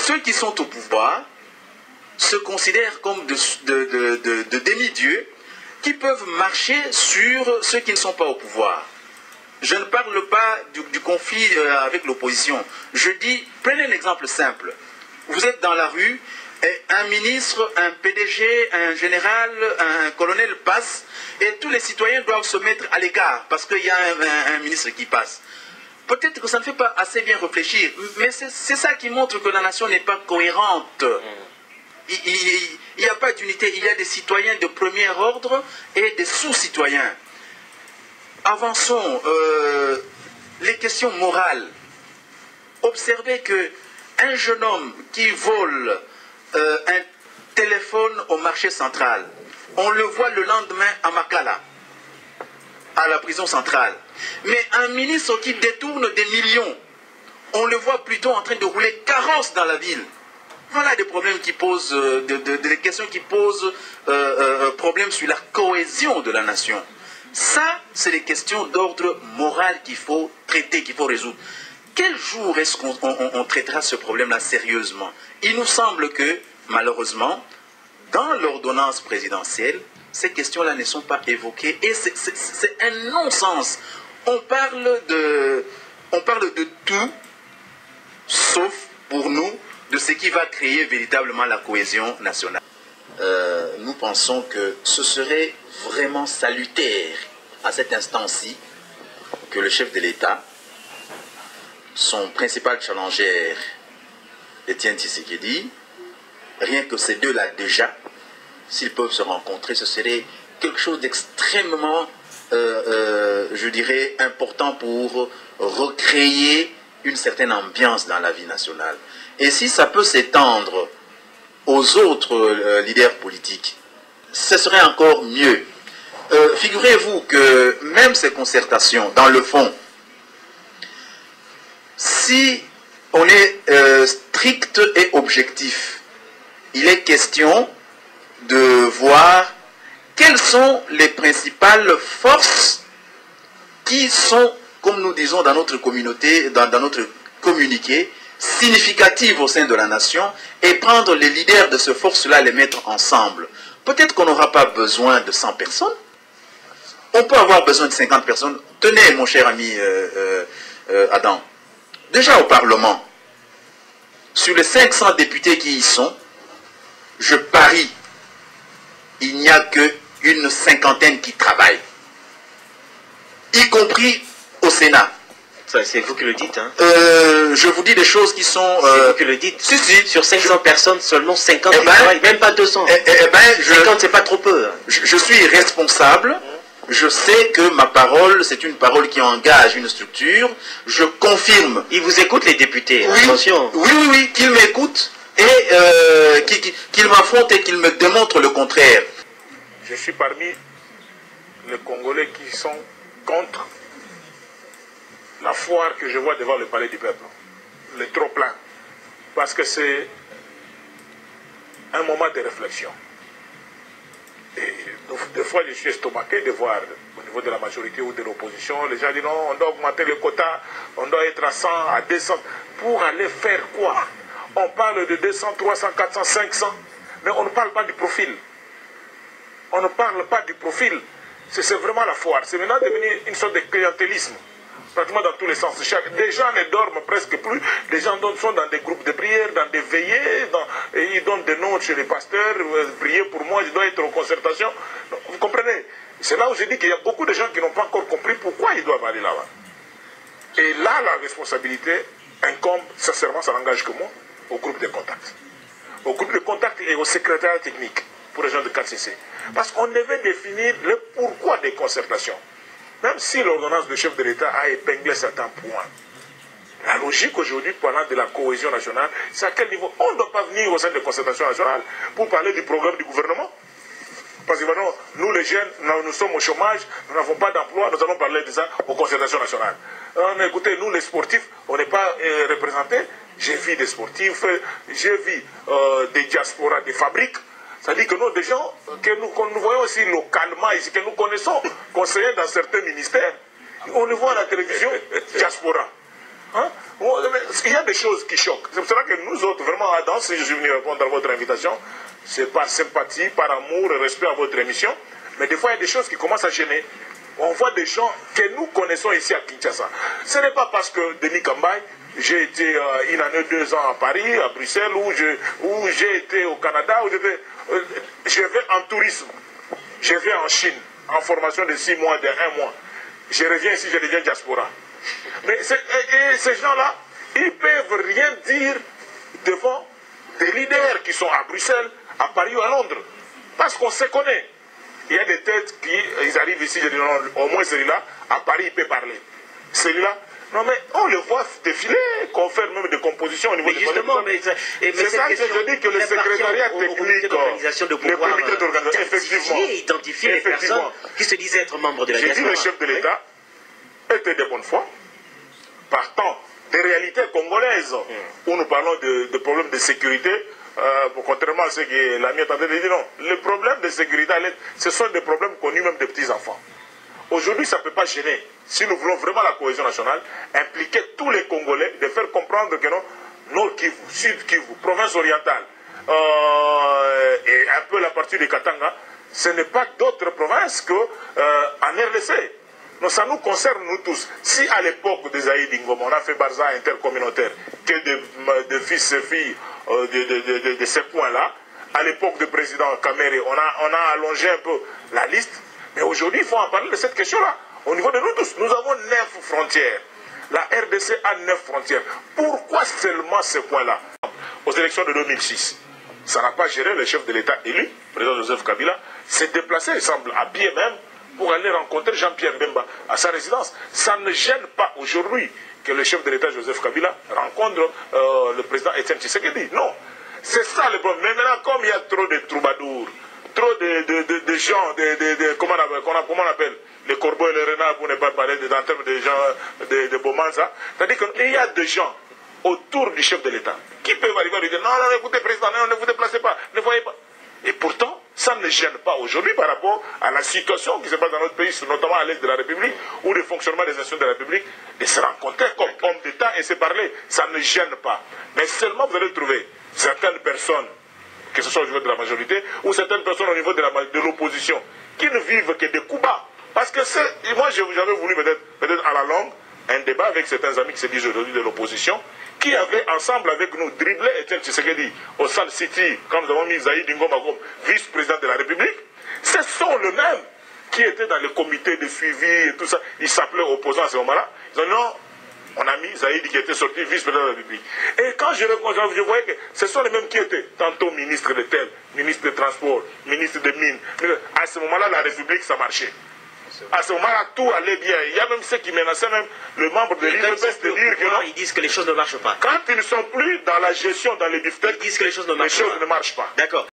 ceux qui sont au pouvoir se considèrent comme de demi-dieux qui peuvent marcher sur ceux qui ne sont pas au pouvoir. Je ne parle pas du conflit avec l'opposition. Je dis, prenez un exemple simple. Vous êtes dans la rue, et un ministre, un PDG, un général, un colonel passe, et tous les citoyens doivent se mettre à l'écart parce qu'il y a un ministre qui passe. Peut-être que ça ne fait pas assez bien réfléchir, mais c'est ça qui montre que la nation n'est pas cohérente. Il n'y a pas d'unité, il y a des citoyens de premier ordre et des sous-citoyens. Avançons, les questions morales. Observez qu'un jeune homme qui vole un téléphone au marché central, on le voit le lendemain à Makala, à la prison centrale. Mais un ministre qui détourne des millions, on le voit plutôt en train de rouler carrosse dans la ville. Voilà des problèmes qui posent, des questions qui posent problème sur la cohésion de la nation. Ça, c'est des questions d'ordre moral qu'il faut traiter, qu'il faut résoudre. Quel jour est-ce qu'on traitera ce problème-là sérieusement? Il nous semble que, malheureusement, dans l'ordonnance présidentielle, ces questions-là ne sont pas évoquées et c'est un non-sens. On parle de tout, sauf pour nous, de ce qui va créer véritablement la cohésion nationale. Nous pensons que ce serait vraiment salutaire à cet instant-ci que le chef de l'État, son principal challenger, Étienne Tshisekedi, rien que ces deux-là déjà, s'ils peuvent se rencontrer, ce serait quelque chose d'extrêmement, je dirais, important pour recréer une certaine ambiance dans la vie nationale. Et si ça peut s'étendre aux autres leaders politiques, ce serait encore mieux. Figurez-vous que même ces concertations, dans le fond, si on est strict et objectif, il est question de voir quelles sont les principales forces qui sont, comme nous disons dans notre communauté, dans notre communiqué, significatives au sein de la nation et prendre les leaders de ces forces-là, les mettre ensemble. Peut-être qu'on n'aura pas besoin de 100 personnes. On peut avoir besoin de 50 personnes. Tenez, mon cher ami Adam, déjà au Parlement, sur les 500 députés qui y sont, je parie, il n'y a qu'une cinquantaine qui travaillent, y compris au Sénat. C'est vous qui le dites, hein? Je vous dis des choses qui sont... C'est vous qui le dites. Si, si. Sur 500 personnes, seulement 50 qui travaillent, même pas 200. 50, c'est pas trop peu. Je suis responsable. Je sais que ma parole, c'est une parole qui engage une structure. Je confirme. Ils vous écoutent, les députés. Oui, attention. Oui, qu'ils m'écoutent et qu'ils m'affrontent et qu'ils me démontrent le contraire. Je suis parmi les Congolais qui sont contre la foire que je vois devant le palais du peuple, le trop-plein, parce que c'est un moment de réflexion. Et des fois, je suis estomaqué de voir au niveau de la majorité ou de l'opposition, les gens disent non, on doit augmenter le quota, on doit être à 100, à 200, pour aller faire quoi? On parle de 200, 300, 400, 500, mais on ne parle pas du profil. On ne parle pas du profil. C'est vraiment la foire. C'est maintenant devenu une sorte de clientélisme. Pratiquement dans tous les sens. Des gens ne dorment presque plus. Les gens sont dans des groupes de prière, dans des veillées, et ils donnent des noms chez les pasteurs. Priez pour moi, je dois être en concertation. Donc, vous comprenez? C'est là où je dis qu'il y a beaucoup de gens qui n'ont pas encore compris pourquoi ils doivent aller là-bas. Et là, la responsabilité incombe, sincèrement, ça n'engage que moi, au groupe de contact. Au groupe de contact et au secrétariat technique pour les gens de 4CC. Parce qu'on devait définir le pourquoi des concertations. Même si l'ordonnance du chef de l'État a épinglé certains points, la logique aujourd'hui, parlant de la cohésion nationale, c'est à quel niveau? On ne doit pas venir au sein de concertation nationale pour parler du programme du gouvernement. Parce que maintenant, nous les jeunes, nous sommes au chômage, nous n'avons pas d'emploi, nous allons parler de ça aux concertations nationales. Écoutez, nous les sportifs, on n'est pas représentés. J'ai vu des sportifs, j'ai vu des diasporas, des fabriques. C'est-à-dire que nous, des gens que nous voyons aussi localement ici, que nous connaissons, conseillers dans certains ministères, on le voit à la télévision, diaspora. Hein? Il y a des choses qui choquent. C'est pour cela que nous autres, vraiment, Adam, si je suis venu répondre à votre invitation, c'est par sympathie, par amour et respect à votre émission. Mais des fois, il y a des choses qui commencent à gêner. On voit des gens que nous connaissons ici à Kinshasa. Ce n'est pas parce que Denis Kambaye, j'ai été une année, 2 ans à Paris, à Bruxelles, où j'ai été au Canada, je vais en tourisme. Je vais en Chine, en formation de 6 mois, de 1 mois. Je reviens ici, je deviens diaspora. Mais ces gens-là, ils ne peuvent rien dire devant des leaders qui sont à Bruxelles, à Paris ou à Londres. Parce qu'on se connaît. Il y a des têtes qui ils arrivent ici, je dis non, au moins celui-là, à Paris, il peut parler. Celui-là, non mais on le voit défiler, qu'on fait même des compositions au niveau des justement, c'est ça que je dis que le secrétariat technique, de pouvoir identifier les personnes qui se disaient être membres de la diaspora. J'ai dit le chef de l'État était de bonne foi, partant des réalités congolaises, où nous parlons de problèmes de sécurité. Contrairement à ce que l'ami est en train de dire, non. Les problèmes de sécurité, ce sont des problèmes connus même des petits-enfants. Aujourd'hui, ça ne peut pas gêner. Si nous voulons vraiment la cohésion nationale, impliquer tous les Congolais, de faire comprendre que non, Nord Kivu, Sud Kivu, province orientale, et un peu la partie de Katanga, ce n'est pas d'autres provinces qu'en RDC. Donc ça nous concerne nous tous. Si à l'époque des Zaïd Ngom, on a fait Barza intercommunautaire, que de fils et filles de ces points-là, à l'époque du président Kamere, on a allongé un peu la liste, mais aujourd'hui il faut en parler de cette question-là. Au niveau de nous tous, nous avons 9 frontières. La RDC a 9 frontières. Pourquoi seulement ces points-là? Aux élections de 2006, ça n'a pas géré le chef de l'État élu, le président Joseph Kabila, s'est déplacé, il semble, à pied même, pour aller rencontrer Jean-Pierre Bemba à sa résidence. Ça ne gêne pas aujourd'hui que le chef de l'État Joseph Kabila rencontre le président Etienne Tshisekedi. Non, c'est ça le problème. Mais maintenant, comme il y a trop de troubadours, trop de gens, comment on appelle les corbeaux et les renards, pour ne pas parler en termes de gens de Bomanza, c'est-à-dire qu'il y a des gens autour du chef de l'État qui peuvent arriver à lui dire non, non, écoutez, président, non, ne vous déplacez pas, ne voyez pas. Et pourtant, ça ne gêne pas aujourd'hui par rapport à la situation qui se passe dans notre pays, notamment à l'est de la République, ou le fonctionnement des institutions de la République, de se rencontrer comme homme d'État et se parler. Ça ne gêne pas. Mais seulement vous allez trouver certaines personnes, que ce soit au niveau de la majorité, ou certaines personnes au niveau de l'opposition, qui ne vivent que des coups bas. Parce que moi, j'avais voulu peut-être à la longue, un débat avec certains amis qui se disent aujourd'hui de l'opposition, qui avaient ensemble avec nous dribblé Etienne Tshisekedi au Sun City, quand nous avons mis Zaïd Ngoma comme vice-président de la République. Ce sont les mêmes qui étaient dans le comité de suivi et tout ça. Ils s'appelaient opposants à ce moment-là. Ils ont dit non, on a mis Zaïd qui était sorti vice-président de la République. Et quand je voyais que ce sont les mêmes qui étaient tantôt ministre de tel, ministre des Transports, ministre des Mines. À ce moment-là, la République, ça marchait. À ce moment-là, tout allait bien. Il y a même ceux qui menaçaient même le membre de l'INPS de dire que non. Ils disent que les choses ne marchent pas. Quand ils ne sont plus dans la gestion, dans les biftecs, ils disent que les choses ne marchent pas. D'accord.